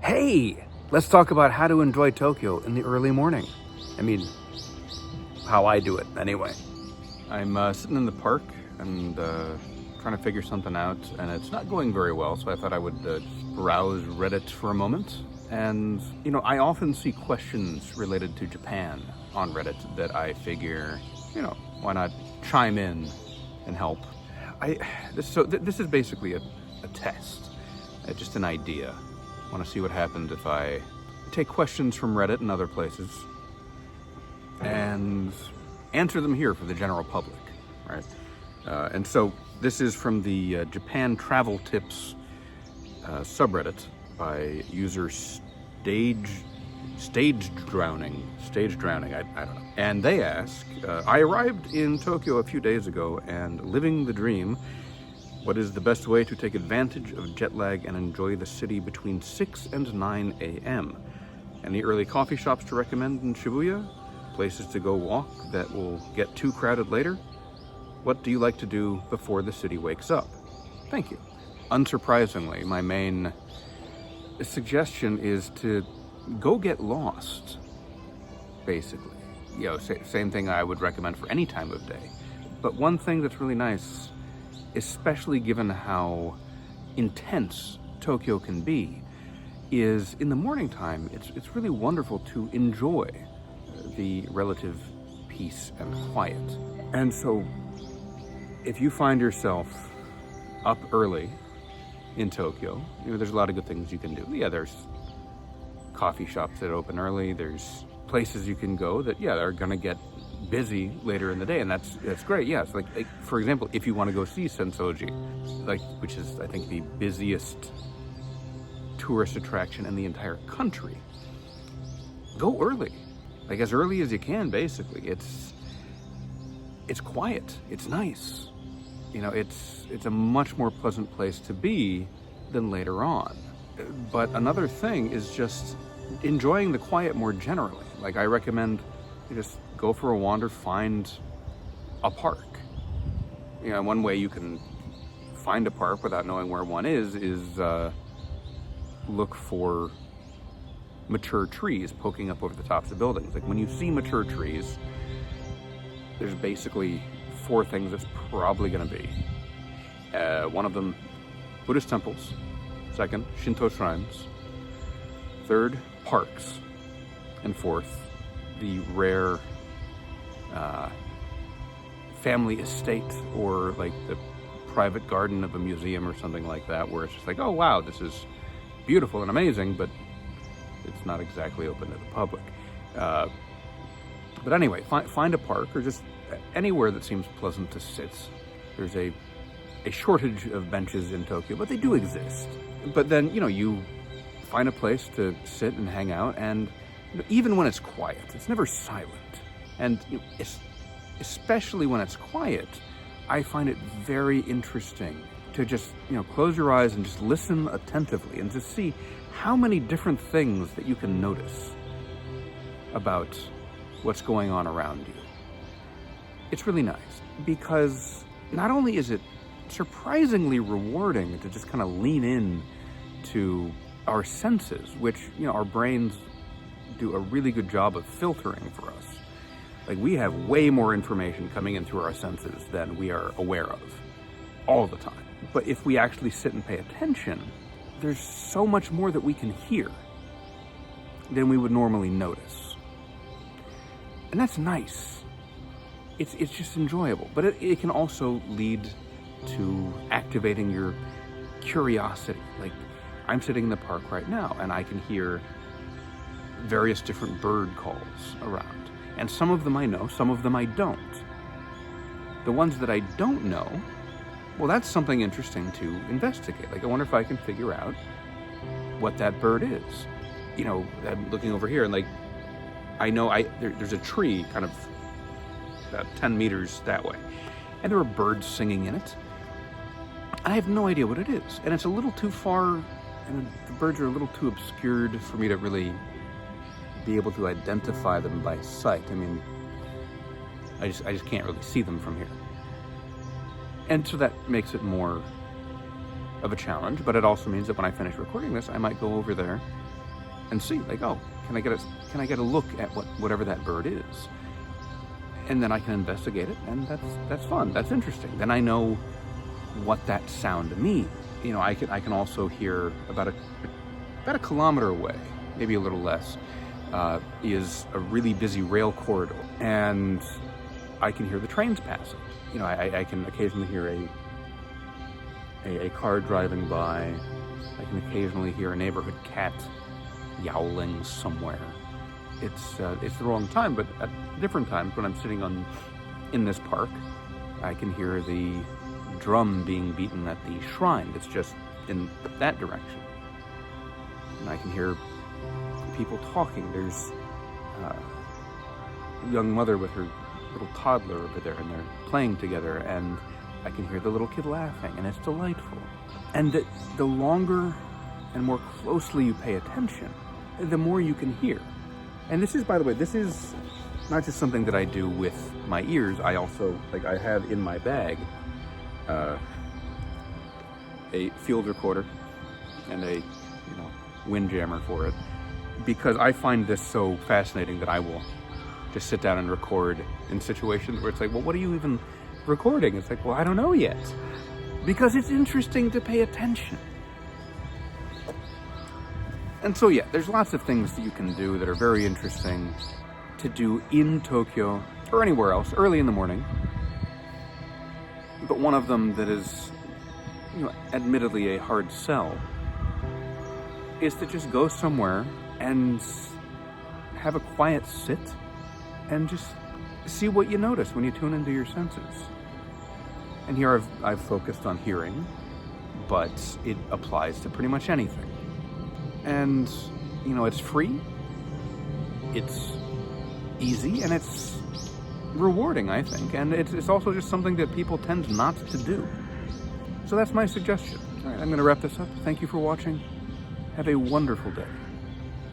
Hey, let's talk about how to enjoy Tokyo in the early morning. I mean, how I do it anyway. I'm sitting in the park and trying to figure something out, and it's not going very well, so I thought I would browse Reddit for a moment. And, I often see questions related to Japan on Reddit that I figure, why not chime in and help? This is basically a test, just an idea. I want to see what happens if I take questions from Reddit and other places and answer them here for the general public, right? And so this is from the Japan Travel Tips subreddit by user Stage Drowning, I don't know. And they ask, I arrived in Tokyo a few days ago and living the dream. What is the best way to take advantage of jet lag and enjoy the city between 6 and 9 a.m.? Any early coffee shops to recommend in Shibuya? Places to go walk that will get too crowded later? What do you like to do before the city wakes up? Thank you. Unsurprisingly, my main suggestion is to go get lost, basically. Same thing I would recommend for any time of day. But one thing that's really nice, especially given how intense Tokyo can be, is in the morning time, it's really wonderful to enjoy the relative peace and quiet. And so if you find yourself up early in Tokyo, there's a lot of good things you can do. Yeah, there's coffee shops that open early, there's places you can go that, are gonna get busy later in the day, and that's great. Yeah, so like for example, if you want to go see Sensoji, which is I think the busiest tourist attraction in the entire country, go early, as early as you can. Basically, it's quiet, it's nice, it's a much more pleasant place to be than later on. But another thing is just enjoying the quiet more generally. I recommend you just go for a wander, find a park. One way you can find a park without knowing where one is look for mature trees poking up over the tops of buildings. When you see mature trees, there's basically 4 things it's probably going to be. One of them, Buddhist temples. Second, Shinto shrines. Third, parks. And fourth, the rare family estate, or the private garden of a museum or something like that, where it's just oh wow, this is beautiful and amazing, but it's not exactly open to the public. But anyway, find a park or just anywhere that seems pleasant to sit. There's a shortage of benches in Tokyo, but they do exist. But then, you find a place to sit and hang out, and even when it's quiet, it's never silent. And especially when it's quiet, I find it very interesting to just, close your eyes and just listen attentively and to see how many different things that you can notice about what's going on around you. It's really nice because not only is it surprisingly rewarding to just kind of lean in to our senses, which, our brains do a really good job of filtering for us. We have way more information coming in through our senses than we are aware of all the time. But if we actually sit and pay attention, there's so much more that we can hear than we would normally notice. And that's nice. It's just enjoyable. But it can also lead to activating your curiosity. I'm sitting in the park right now, and I can hear various different bird calls around. And some of them I know, some of them I don't. The ones that I don't know, well, that's something interesting to investigate. I wonder if I can figure out what that bird is. I'm looking over here, and I know there's a tree kind of about 10 meters that way, and there are birds singing in it. I have no idea what it is, and it's a little too far, and the birds are a little too obscured for me to really be able to identify them by sight. I just can't really see them from here. And so that makes it more of a challenge, but it also means that when I finish recording this, I might go over there and see, like, oh, can I get a look at whatever that bird is? And then I can investigate it, and that's fun. That's interesting. Then I know what that sound means. You know, I can also hear about a kilometer away, maybe a little less, is a really busy rail corridor, and I can hear the trains passing. You know, I can occasionally hear a car driving by. I can occasionally hear a neighborhood cat yowling somewhere. It's the wrong time, but at different times when I'm sitting in this park, I can hear the drum being beaten at the shrine that's just in that direction. And I can hear people talking. There's a young mother with her little toddler over there, and they're playing together, and I can hear the little kid laughing, and it's delightful. And the longer and more closely you pay attention, the more you can hear. And this is, by the way, this is not just something that I do with my ears. I also, like, I have in my bag a field recorder and a, windjammer for it, because I find this so fascinating that I will just sit down and record in situations where it's like, well, what are you even recording? It's like, well, I don't know yet, because it's interesting to pay attention. And so, yeah, there's lots of things that you can do that are very interesting to do in Tokyo or anywhere else early in the morning. But one of them that is, admittedly a hard sell is to just go somewhere and have a quiet sit and just see what you notice when you tune into your senses. And here I've focused on hearing, but it applies to pretty much anything. And, it's free, it's easy, and it's rewarding, I think. And it's also just something that people tend not to do. So that's my suggestion. All right, I'm going to wrap this up. Thank you for watching. Have a wonderful day.